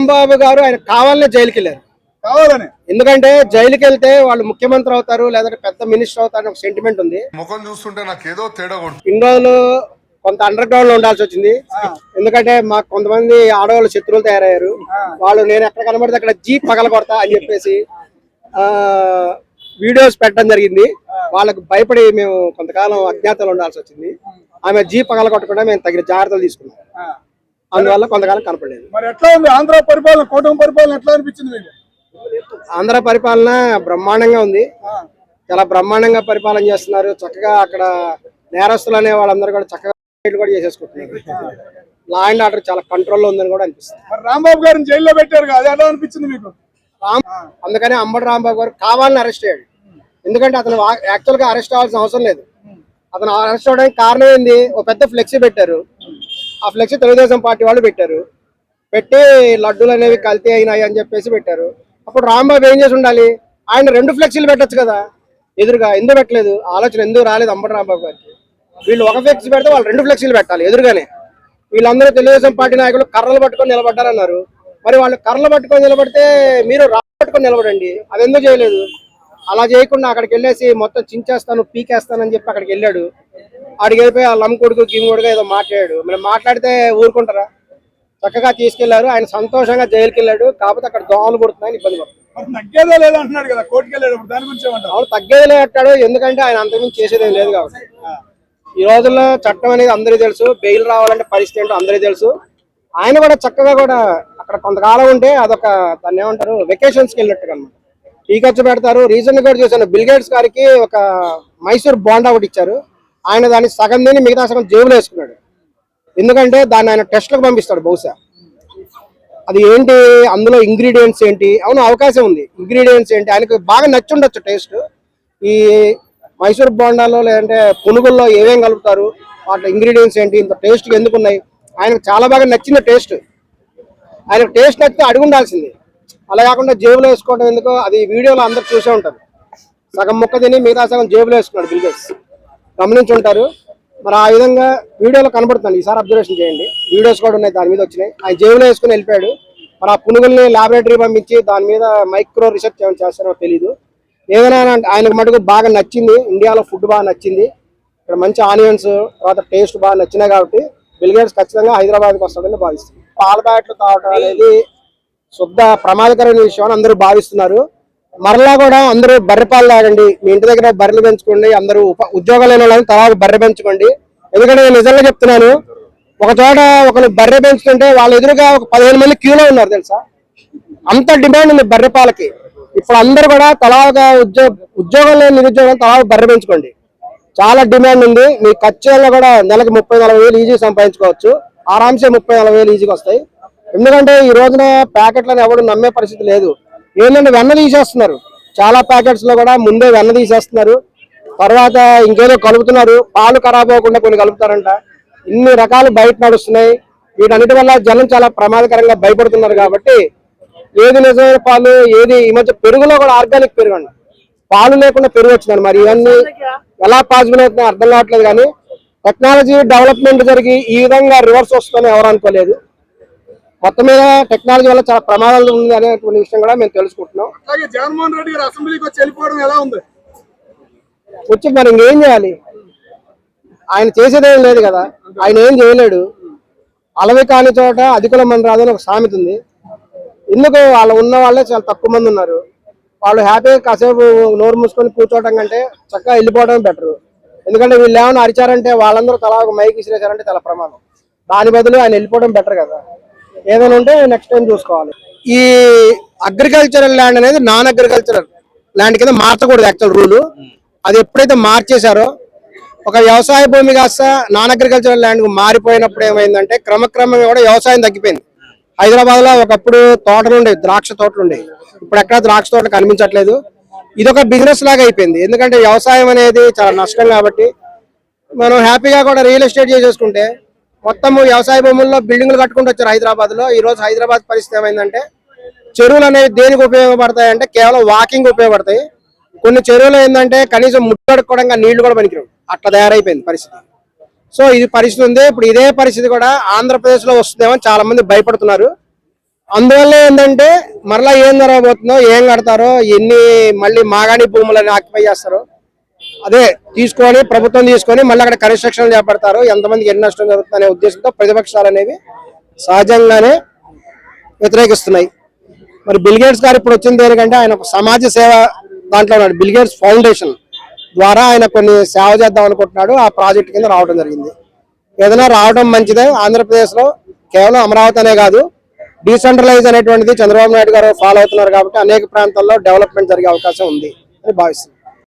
రాంబాబు గారు ఆయన కావాలనే జైలుకి వెళ్ళారు. కావాలని ఎందుకంటే జైలుకి వెళ్తే వాళ్ళు ముఖ్యమంత్రి అవుతారు లేదంటే పెద్ద మినిస్టర్ అవుతారు ఒక సెంటిమెంట్ ఉంది. ముఖం చూస్తుంటే నాకు ఏదో తేడా ఇన్ని రోజులు కొంత అండర్ గ్రౌండ్ లో ఉండాల్సి వచ్చింది. ఎందుకంటే మాకు కొంతమంది ఆడవాళ్ళు శత్రువులు తయారయ్యారు. వాళ్ళు నేను ఎక్కడ కనబడితే అక్కడ జీప్ పగల కొడతా అని చెప్పేసి వీడియోస్ పెట్టడం జరిగింది. వాళ్ళకు భయపడి మేము కొంతకాలం అజ్ఞాతంలో ఉండాల్సి వచ్చింది. ఆమె జీప్ పగల కొట్టకుండా మేము తగిన జాగ్రత్తలు తీసుకున్నాం. అందువల్ల కొంతకాలం కనపడలేదు. మరి ఎట్లా ఉంది ఆంధ్ర పరిపాలన, కూటమి పరిపాలన ఎట్లా అనిపించింది మీకు? ఆంధ్ర పరిపాలన బ్రహ్మాండంగా ఉంది. చాలా బ్రహ్మాండంగా పరిపాలన చేస్తున్నారు. చక్కగా అక్కడ నేరస్తులు అనే వాళ్ళందరూ కూడా చక్కగా కూడా చేసేసుకుంటున్నారు. లా అండ్ ఆర్డర్ చాలా కంట్రోల్లో ఉందని కూడా అనిపిస్తుంది. మరి రాంబాబు గారిని జైల్లో పెట్టారు కదా, అది ఎలా అనిపించింది మీకు? అందుకని అంబటి రాంబాబు గారు కావాలని అరెస్ట్ అయ్యాడు. ఎందుకంటే అతను యాక్చువల్ గా అరెస్ట్ అవ్వాల్సిన అవసరం లేదు. అతను అరెస్ట్ అవడానికి కారణం ఏంది? ఒక పెద్ద ఫ్లెక్సీ పెట్టారు. ఆ ఫ్లెక్సీ తెలుగుదేశం పార్టీ వాళ్ళు పెట్టారు. పెట్టి లడ్డూలు అనేవి కల్తీ అయినాయి అని చెప్పేసి పెట్టారు. అప్పుడు రాంబాబు ఏం చేసి ఉండాలి? ఆయన 2 ఫ్లెక్సీలు పెట్టచ్చు కదా ఎదురుగా. ఎందుకు పెట్టలేదు? ఆలోచన ఎందుకు రాలేదు అంబటి రాంబాబు గారికి? వీళ్ళు ఒక ఫ్లెక్సీ పెడితే వాళ్ళు 2 ఫ్లెక్సీలు పెట్టాలి ఎదురుగానే. వీళ్ళందరూ తెలుగుదేశం పార్టీ నాయకులు కర్రలు పట్టుకొని నిలబడ్డారన్నారు. మరి వాళ్ళు కర్రలు పట్టుకొని నిలబడితే మీరు పట్టుకొని నిలబడండి. అది ఎందుకు చేయలేదు? అలా చేయకుండా అక్కడికి వెళ్ళేసి మొత్తం చించేస్తాను పీకేస్తానని చెప్పి అక్కడికి వెళ్ళాడు. ఆడికి వెళ్ళిపోయి ఆ లంకొడుకు గిమ్ముడుగా ఏదో మాట్లాడాడు. మరి మాట్లాడితే ఊరుకుంటారా? చక్కగా తీసుకెళ్లారు. ఆయన సంతోషంగా జైలుకి వెళ్ళాడు. కాకపోతే అక్కడ దోమలు పుడుతున్నాయని ఇబ్బంది పడుతుంది. తగ్గేదే లేదంటున్నాడు కదా కోర్టుకి వెళ్ళాడు, దాని గురించి ఏమంటారు? అవును, తగ్గేదే అంటాడు. ఎందుకంటే ఆయన అంతకుమించి చేసేది ఏం లేదు కాబట్టి. ఈ రోజుల్లో చట్టం అనేది అందరికీ తెలుసు. బెయిల్ రావాలంటే పరిస్థితి ఏంటో అందరికీ తెలుసు. ఆయన కూడా చక్కగా కూడా అక్కడ కొంతకాలం ఉంటే అదొక దాన్ని ఏమంటారు వెకేషన్స్కి వెళ్ళినట్టుగా అనమాట. టీ ఖర్చు పెడతారు. రీజన్ కూడా చూసాను, బిల్ గేట్స్ గారికి ఒక మైసూర్ బోండా ఒకటి ఇచ్చారు. ఆయన దాన్ని సగం తిని మిగతా సగం జేబులో వేసుకున్నాడు. ఎందుకంటే దాన్ని ఆయన టెస్ట్లకు పంపిస్తాడు బహుశా. అది ఏంటి, అందులో ఇంగ్రీడియంట్స్ ఏంటి? అవును, అవకాశం ఉంది. ఇంగ్రీడియంట్స్ ఏంటి ఆయనకు బాగా నచ్చి ఉండొచ్చు టేస్ట్. ఈ మైసూర్ బోండాలో లేదంటే పునుగుల్లో ఏమేం కలుపుతారు, వాటి ఇంగ్రీడియంట్స్ ఏంటి, ఇంత టేస్ట్ ఎందుకు ఉన్నాయి, ఆయనకు చాలా బాగా నచ్చింది టేస్ట్. ఆయనకు టేస్ట్ నచ్చితే అడిగి ఉండాల్సింది. అలా కాకుండా జేబులో వేసుకోవడం ఎందుకో, అది వీడియోలో అందరు చూసే ఉంటారు. సగం ముక్క తిని మిగతా సగం జేబులో వేసుకున్నాడు బిల్ గేట్స్. గమనించి ఉంటారు. మరి ఆ విధంగా వీడియోలో కనబడుతుంది. ఈసారి అబ్జర్వేషన్ చేయండి, వీడియోస్ కూడా ఉన్నాయి దాని మీద వచ్చినాయి. ఆయన జేబులో వేసుకుని వెళ్ళిపోయాడు. మరి ఆ పునుగుల్ని ల్యాబొరేటరీ పంపించి దాని మీద మైక్రో రీసెర్చ్ ఏమైనా చేస్తారో తెలీదు. ఏదైనా ఆయనకు మటుకు బాగా నచ్చింది. ఇండియాలో ఫుడ్ బాగా నచ్చింది. ఇక్కడ మంచి ఆనియన్స్ తర్వాత టేస్ట్ బాగా నచ్చినాయి కాబట్టి బిల్ గేట్స్ ఖచ్చితంగా హైదరాబాద్కి వస్తాడని భావిస్తుంది. పాల ప్యాకెట్లు తాగటం అనేది శుద్ధ ప్రమాదకరమైన విషయం అని అందరూ భావిస్తున్నారు. మరలా కూడా అందరూ బర్రె పాలు తాగండి. మీ ఇంటి దగ్గర బర్రెలు పెంచుకోండి. అందరూ ఉద్యోగాలు లేని వాళ్ళని తర్వాత బర్రె పెంచుకోండి. ఎందుకంటే నేను నిజంగా చెప్తున్నాను, ఒక చోట ఒకరు బర్రె పెంచుతుంటే వాళ్ళ ఎదురుగా ఒక 15 మంది క్యూలో ఉన్నారు తెలుసా. అంత డిమాండ్ ఉంది బర్రె పాలకి. ఇప్పుడు అందరూ కూడా తలాగా ఉద్యోగం లేని నిరుద్యోగం తలా బర్రె పెంచుకోండి. చాలా డిమాండ్ ఉంది. మీ ఖర్చుల్లో కూడా నెలకు 30-40 వేలు ఈజీ సంపాదించుకోవచ్చు. ఆరాంసే 30-40 వేలు ఈజీగా వస్తాయి. ఎందుకంటే ఈ రోజున ప్యాకెట్లను ఎవరు నమ్మే పరిస్థితి లేదు. ఏంటంటే వెన్న తీసేస్తున్నారు. చాలా ప్యాకెట్స్ లో కూడా ముందే వెన్న తీసేస్తున్నారు. తర్వాత ఇంకేదో కలుపుతున్నారు. పాలు ఖరాబ్ అవ్వకుండా కొన్ని కలుపుతారంట. ఇన్ని రకాలు బయట నడుస్తున్నాయి. వీటన్నిటి వల్ల జనం చాలా ప్రమాదకరంగా భయపడుతున్నారు. కాబట్టి ఏది నిజమైన పాలు, ఏది ఈ మధ్య పెరుగులో కూడా ఆర్గానిక్ పెరుగు అండి. పాలు లేకుండా పెరుగు వచ్చిందండి. మరి ఇవన్నీ ఎలా పాసిబుల్ అవుతున్నాయో అర్థం కావట్లేదు. కానీ టెక్నాలజీ డెవలప్మెంట్ జరిగి ఈ విధంగా రివర్స్ వస్తుందని ఎవరు అనుకోలేదు. మొత్తం మీద టెక్నాలజీ వల్ల చాలా ప్రమాదాలు ఉంది అనేటువంటి విషయం కూడా మేము తెలుసుకుంటున్నాం. అలాగే జగన్మోహన్ రెడ్డి గారు అసెంబ్లీకి వచ్చి వెళ్ళిపోవడం ఎలా ఉంది? వచ్చి మరి ఇంకేం చేయాలి? ఆయన చేసేదేం లేదు కదా. ఆయన ఏం చేయలేడు. అలవి కాని చోట అధికుల మంది రాదని ఒక సామెత ఉంది. ఎందుకు వాళ్ళు ఉన్న వాళ్ళే చాలా తక్కువ మంది ఉన్నారు. వాళ్ళు హ్యాపీగా కాసేపు నోరు మూసుకొని కూర్చోవడం కంటే చక్కగా వెళ్ళిపోవడం బెటరు. ఎందుకంటే వీళ్ళు ఏమైనా అరిచారంటే వాళ్ళందరూ తలా ఒక మైక్ ఇసిరేశారంటే చాలా ప్రమాదం. దాని బదులు ఆయన వెళ్ళిపోవడం బెటర్ కదా. ఏదైనా ఉంటే నెక్స్ట్ టైం చూసుకోవాలి. ఈ అగ్రికల్చరల్ ల్యాండ్ అనేది నాన్ అగ్రికల్చరల్ ల్యాండ్ కింద మార్చకూడదు యాక్చువల్ రూలు. అది ఎప్పుడైతే మార్చేశారో ఒక వ్యవసాయ భూమి కాస్త నాన్ అగ్రికల్చరల్ ల్యాండ్ మారిపోయినప్పుడు ఏమైందంటే క్రమక్రమంగా కూడా వ్యవసాయం తగ్గిపోయింది. హైదరాబాద్ లో ఒకప్పుడు తోటలు ఉండేవి, ద్రాక్ష తోటలు ఉండేవి. ఇప్పుడు ఎక్కడ ద్రాక్ష తోటలు కనిపించట్లేదు. ఇదొక బిజినెస్ లాగా అయిపోయింది. ఎందుకంటే వ్యవసాయం అనేది చాలా నష్టం కాబట్టి మనం హ్యాపీగా కూడా రియల్ ఎస్టేట్ చేసేసుకుంటే మొత్తం వ్యవసాయ భూముల్లో బిల్డింగ్లు కట్టుకుంటూ వచ్చారు హైదరాబాద్ లో. ఈ రోజు హైదరాబాద్ పరిస్థితి ఏమైందంటే చెరువులు అనేవి దేనికి ఉపయోగపడతాయి అంటే కేవలం వాకింగ్ ఉపయోగపడతాయి. కొన్ని చెరువులు ఏంటంటే కనీసం ముట్టడుకోవడంగా నీళ్లు కూడా పనికిరావు, అట్లా తయారైపోయింది పరిస్థితి. సో ఇది పరిస్థితి ఉంది. ఇప్పుడు ఇదే పరిస్థితి కూడా ఆంధ్రప్రదేశ్ లో వస్తుందేమో చాలా మంది భయపడుతున్నారు. అందువల్ల ఏంటంటే మరలా ఏం జరగబోతుందో, ఏం కడతారో, ఎన్ని మళ్ళీ మాగాణి భూములని ఆక్యుపై చేస్తారో అదే తీసుకొని ప్రభుత్వం తీసుకొని మళ్ళీ అక్కడ కన్స్ట్రక్షన్ చేపడతారు, ఎంతమందికి ఎన్ని నష్టం జరుగుతుంది అనే ఉద్దేశంతో ప్రతిపక్షాలు అనేవి సహజంగానే వ్యతిరేకిస్తున్నాయి. మరి బిల్గేట్స్ గారు ఇప్పుడు వచ్చిన దేనికంటే ఆయన ఒక సమాజ సేవ దాంట్లో ఉన్నాడు. బిల్గేట్స్ ఫౌండేషన్ ద్వారా ఆయన కొన్ని సేవ చేద్దాం అనుకుంటున్నాడు. ఆ ప్రాజెక్ట్ కింద రావడం జరిగింది. ఏదైనా రావడం మంచిదే. ఆంధ్రప్రదేశ్లో కేవలం అమరావతి అనే కాదు, డీసెంట్రలైజ్ అనేటువంటిది చంద్రబాబు నాయుడు గారు ఫాలో అవుతున్నారు కాబట్టి అనేక ప్రాంతాల్లో డెవలప్మెంట్ జరిగే అవకాశం ఉంది అని భావిస్తున్నాను.